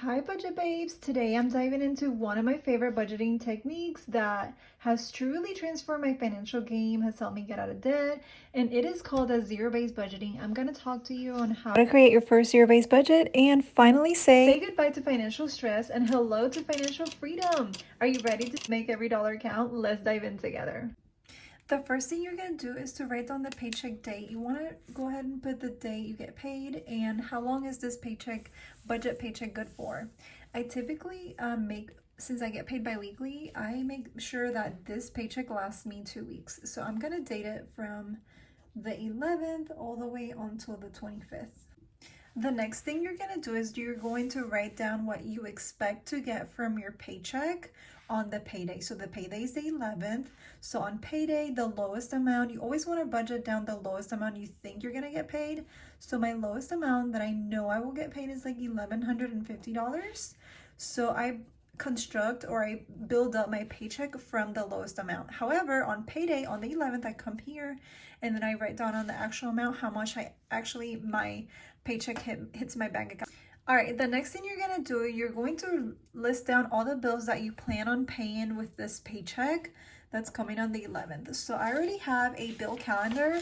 Hi budget babes! Today I'm diving into one of my favorite budgeting techniques that has truly transformed my financial game, has helped me get out of debt, and it is called a zero-based budgeting. I'm going to talk to you on how to create your first zero-based budget and finally say goodbye to financial stress and hello to financial freedom. Are you ready to make every dollar count? Let's dive in together. The first thing you're going to do is to write down the paycheck date. You want to go ahead and put the date you get paid and how long is this budget paycheck good for. I typically since I get paid bi-weekly, I make sure that this paycheck lasts me 2 weeks. So I'm going to date it from the 11th all the way until the 25th. The next thing you're going to do is you're going to write down what you expect to get from your paycheck on the payday. So the payday is the 11th. So on payday, the lowest amount, you always want to budget down the lowest amount you think you're going to get paid. So my lowest amount that I know I will get paid is like $1,150. So I build up my paycheck from the lowest amount. However, on payday on the 11th, I come here and then I write down on the actual amount how much my paycheck hits my bank account. All right, the next thing you're gonna do, you're going to list down all the bills that you plan on paying with this paycheck that's coming on the 11th. So I already have a bill calendar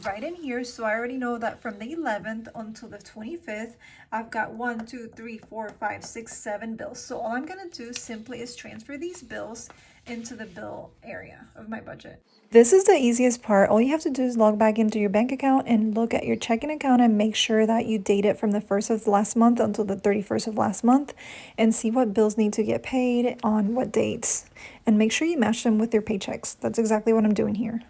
right in here. So I already know that from the 11th until the 25th, I've got 1, 2, 3, 4, 5, 6, 7 bills. So all I'm gonna do simply is transfer these bills into the bill area of my budget. This is the easiest part. All you have to do is log back into your bank account and look at your checking account and make sure that you date it from the 1st of last month until the 31st of last month and see what bills need to get paid on what dates. And make sure you match them with your paychecks. That's exactly what I'm doing here.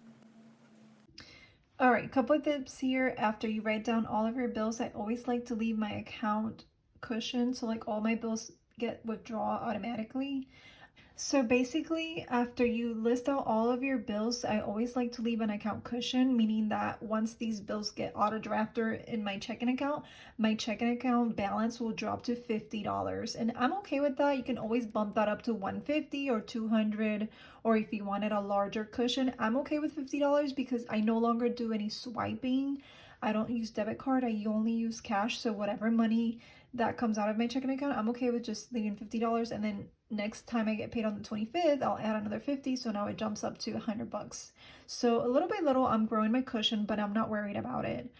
All right, a couple of tips here. After you write down all of your bills, I always like to leave my account cushion so like all my bills get withdraw automatically. So basically, after you list out all of your bills, I always like to leave an account cushion, meaning that once these bills get auto drafted in my checking account balance will drop to $50. And I'm okay with that. You can always bump that up to $150 or $200, or if you wanted a larger cushion, I'm okay with $50 because I no longer do any swiping. I don't use debit card. I only use cash. So whatever money that comes out of my checking account, I'm okay with just leaving $50, and then next time I get paid on the 25th, I'll add another 50, so now it jumps up to $100. So a little by little, I'm growing my cushion, but I'm not worried about it.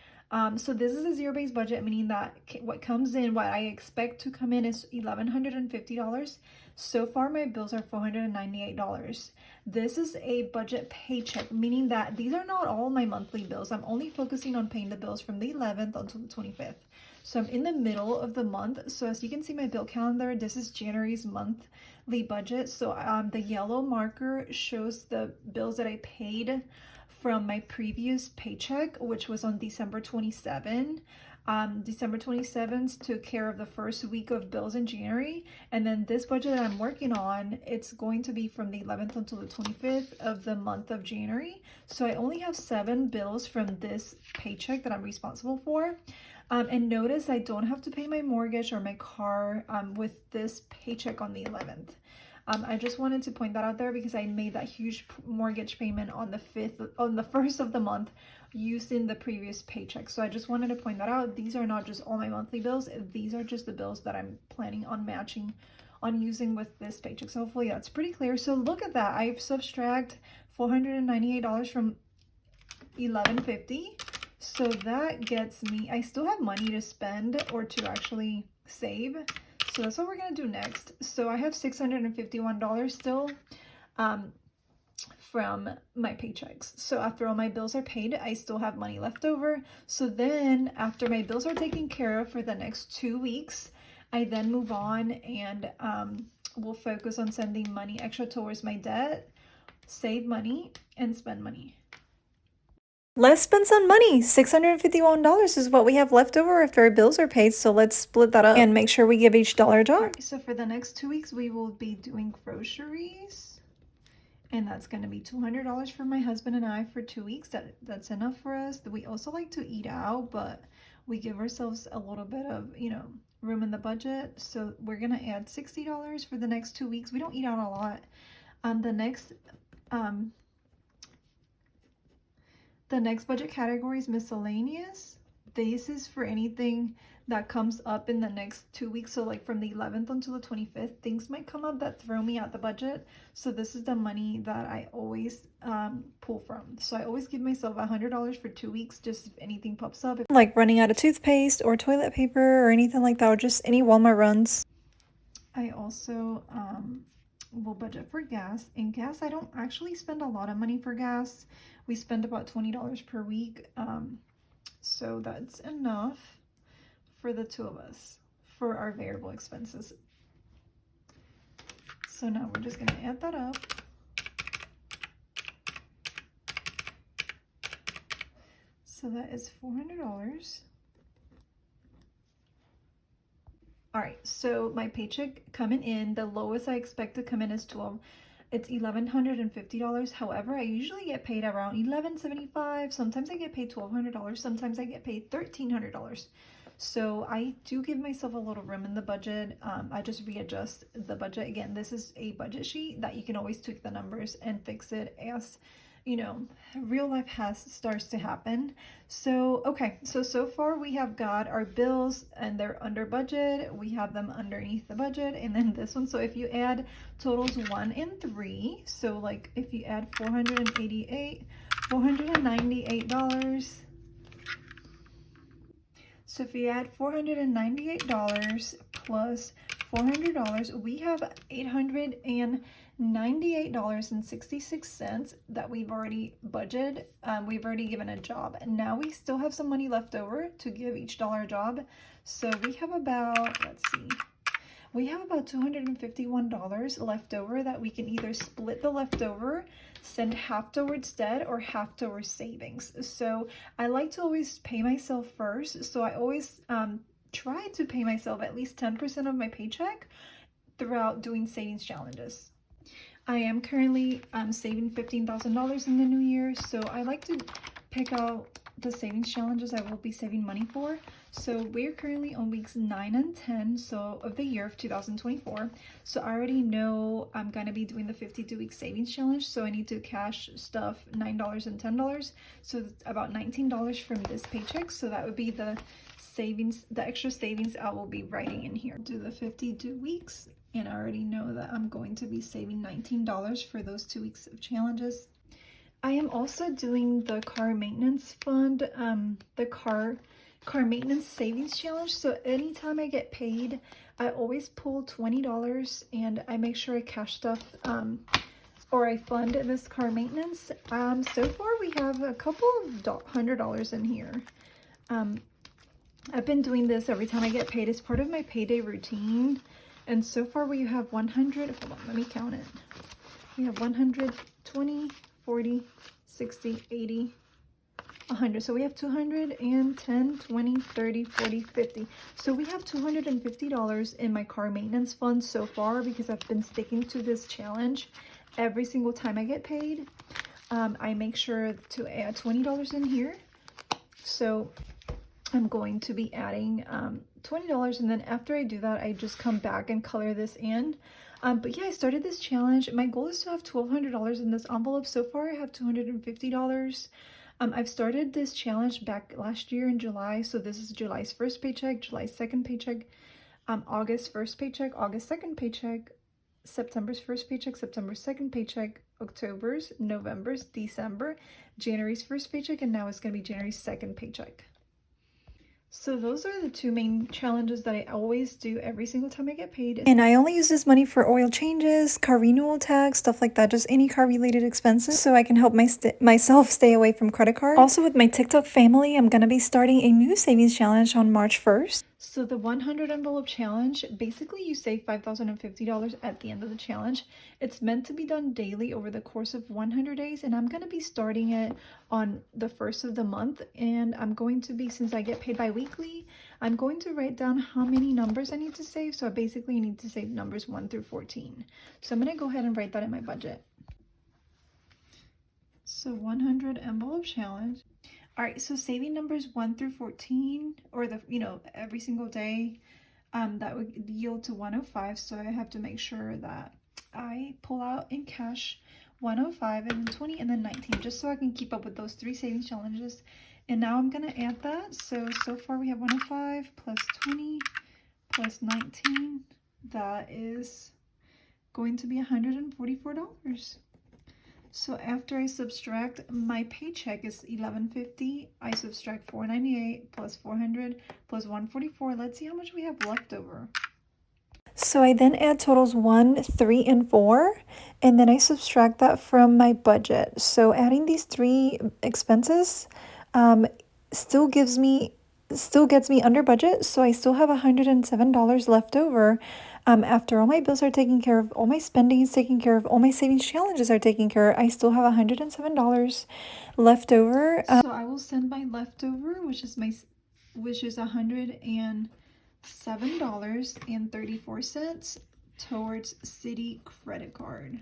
So this is a zero-based budget, meaning that what I expect to come in is $1,150. So far, my bills are $498. This is a budget paycheck, meaning that these are not all my monthly bills. I'm only focusing on paying the bills from the 11th until the 25th. So I'm in the middle of the month. So as you can see my bill calendar, this is January's monthly budget. So the yellow marker shows the bills that I paid from my previous paycheck, which was on December 27. December 27th took care of the first week of bills in January. And then this budget that I'm working on, it's going to be from the 11th until the 25th of the month of January. So I only have 7 bills from this paycheck that I'm responsible for. And notice I don't have to pay my mortgage or my car with this paycheck on the 11th. I just wanted to point that out there because I made that huge mortgage payment on the 1st of the month using the previous paycheck. So I just wanted to point that out. These are not just all my monthly bills. These are just the bills that I'm planning on using with this paycheck. So hopefully that's pretty clear. So look at that. I've subtract $498 from $1,150. So that gets me, I still have money to spend or to actually save. So that's what we're going to do next. So I have $651 still from my paychecks. So after all my bills are paid, I still have money left over. So then after my bills are taken care of for the next 2 weeks, I then move on and we'll focus on sending money extra towards my debt, save money, and spend money. Let's spend some money. $651 is what we have left over after our bills are paid. So let's split that up and make sure we give each dollar a dollar. Right, so for the next 2 weeks, we will be doing groceries. And that's going to be $200 for my husband and I for 2 weeks. That's enough for us. We also like to eat out, but we give ourselves a little bit of, room in the budget. So we're going to add $60 for the next 2 weeks. We don't eat out a lot. The next budget category is miscellaneous. this is for anything that comes up in the next 2 weeks. So like from the 11th until the 25th, things might come up that throw me out the budget. So this is the money that I always pull from. So I always give myself $100 for 2 weeks, just if anything pops up, like running out of toothpaste or toilet paper or anything like that, or just any Walmart runs. I also will budget for gas. And gas, I don't actually spend a lot of money for gas. We spend about $20 per week. So that's enough for the two of us for our variable expenses. So now we're just gonna add that up. So that is $400. All right, so my paycheck coming in, the lowest I expect to come in is it's $1,150. However, I usually get paid around $1,175. Sometimes I get paid $1,200. Sometimes I get paid $1,300. So I do give myself a little room in the budget. I just readjust the budget. Again, this is a budget sheet that you can always tweak the numbers and fix it as, you know, real life starts to happen. So okay, so far we have got our bills and they're under budget. We have them underneath the budget, and then this one. So if you add totals 1 and 3, so like if you add $498. So if you add $498 plus $400, we have $898.66 that we've already budgeted. We've already given a job, and now we still have some money left over to give each dollar a job. So we have about, let's see, we have about $251 left over that we can either split the leftover, send half towards debt, or half towards savings. So I like to always pay myself first. So I always try to pay myself at least 10% of my paycheck throughout doing savings challenges. I am currently saving $15,000 in the new year. So I like to pick out the savings challenges I will be saving money for. So we're currently on weeks 9 and 10 of the year of 2024. So I already know I'm gonna be doing the 52-week savings challenge. So I need to cash stuff $9 and $10. So it's about $19 from this paycheck. So that would be the savings, the extra savings I will be writing in here. Do the 52 weeks, and I already know that I'm going to be saving $19 for those 2 weeks of challenges. I am also doing the car maintenance fund, the car maintenance savings challenge. So anytime I get paid, I always pull $20 and I make sure I cash stuff or I fund this car maintenance. So far we have a couple of $100 in here. I've been doing this every time I get paid as part of my payday routine. And so far we have 100, hold on, let me count it. We have 120, 40, 60, 80, 100. So we have 210, 20, 30, 40, 50. So we have $250 in my car maintenance fund so far because I've been sticking to this challenge every single time I get paid. I make sure to add $20 in here. So I'm going to be adding $20, and then after I do that, I just come back and color this in. But yeah, I started this challenge. My goal is to have $1,200 in this envelope. So far, I have $250. I've started this challenge back last year in July. So this is July's first paycheck, July's second paycheck, August first paycheck, August second paycheck, September's first paycheck, September's second paycheck, October's, November's, December, January's first paycheck, and now it's going to be January's second paycheck. So those are the 2 main challenges that I always do every single time I get paid. And I only use this money for oil changes, car renewal tax, stuff like that, just any car related expenses, so I can help myself stay away from credit cards. Also with my TikTok family, I'm going to be starting a new savings challenge on March 1st. So the 100 envelope challenge, basically you save $5,050 at the end of the challenge. It's meant to be done daily over the course of 100 days, and I'm going to be starting it on the 1st of the month. And I'm going to be, since I get paid bi-weekly, I'm going to write down how many numbers I need to save. So I basically need to save numbers 1 through 14. So I'm going to go ahead and write that in my budget. So 100 envelope challenge. All right, so saving numbers 1 through 14, or every single day, that would yield to 105. So I have to make sure that I pull out in cash 105 and then 20 and then 19, just so I can keep up with those 3 savings challenges And now I'm going to add that. So far we have 105 plus 20 plus 19. That is going to be $144. So after I subtract, my paycheck is $11.50. I subtract $498 plus 400 plus 144. Let's see how much we have left over. So I then add totals 1, 3, and 4, and then I subtract that from my budget. So adding these three expenses still gets me under budget. So I still have $107 left over. After all my bills are taken care of, all my spending is taken care of, all my savings challenges are taken care of, I still have $107 left over. So I will send my leftover, which is $107.34 towards Citi credit card.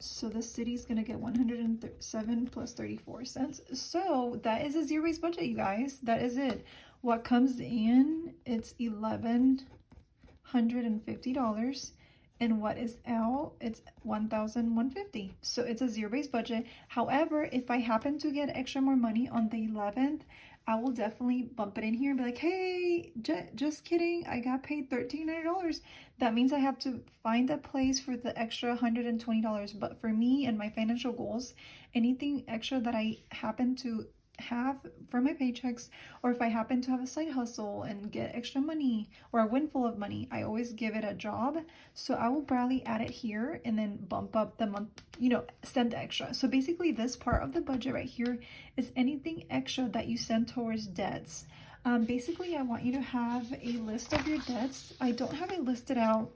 So the Citi's gonna get 107 plus 34 cents. So that is a zero-based budget, you guys. That is it. What comes in, it's $1,150, and what is out, it's $1,150. So it's a zero-based budget. However, if I happen to get extra more money on the 11th, I will definitely bump it in here and be like, hey, just kidding, I got paid $1,300. That means I have to find a place for the extra $120. But for me and my financial goals, anything extra that I happen to have for my paychecks, or if I happen to have a side hustle and get extra money or a windfall of money, I always give it a job. So I will probably add it here and then bump up the month, send extra. So basically this part of the budget right here is anything extra that you send towards debts. Basically I want you to have a list of your debts. I don't have it listed out.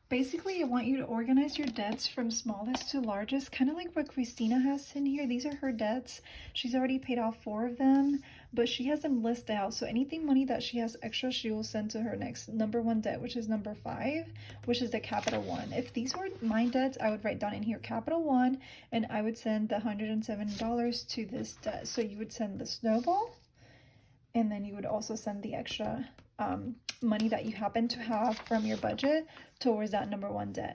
Basically, I want you to organize your debts from smallest to largest, kind of like what Christina has in here. These are her debts. She's already paid off 4 of them, but she has them listed out. So anything money that she has extra, she will send to her next number 1 debt, which is number 5, which is the Capital One. If these were my debts, I would write down in here Capital One, and I would send the $107 to this debt. So you would send the snowball, and then you would also send the extra money that you happen to have from your budget towards that number 1 debt.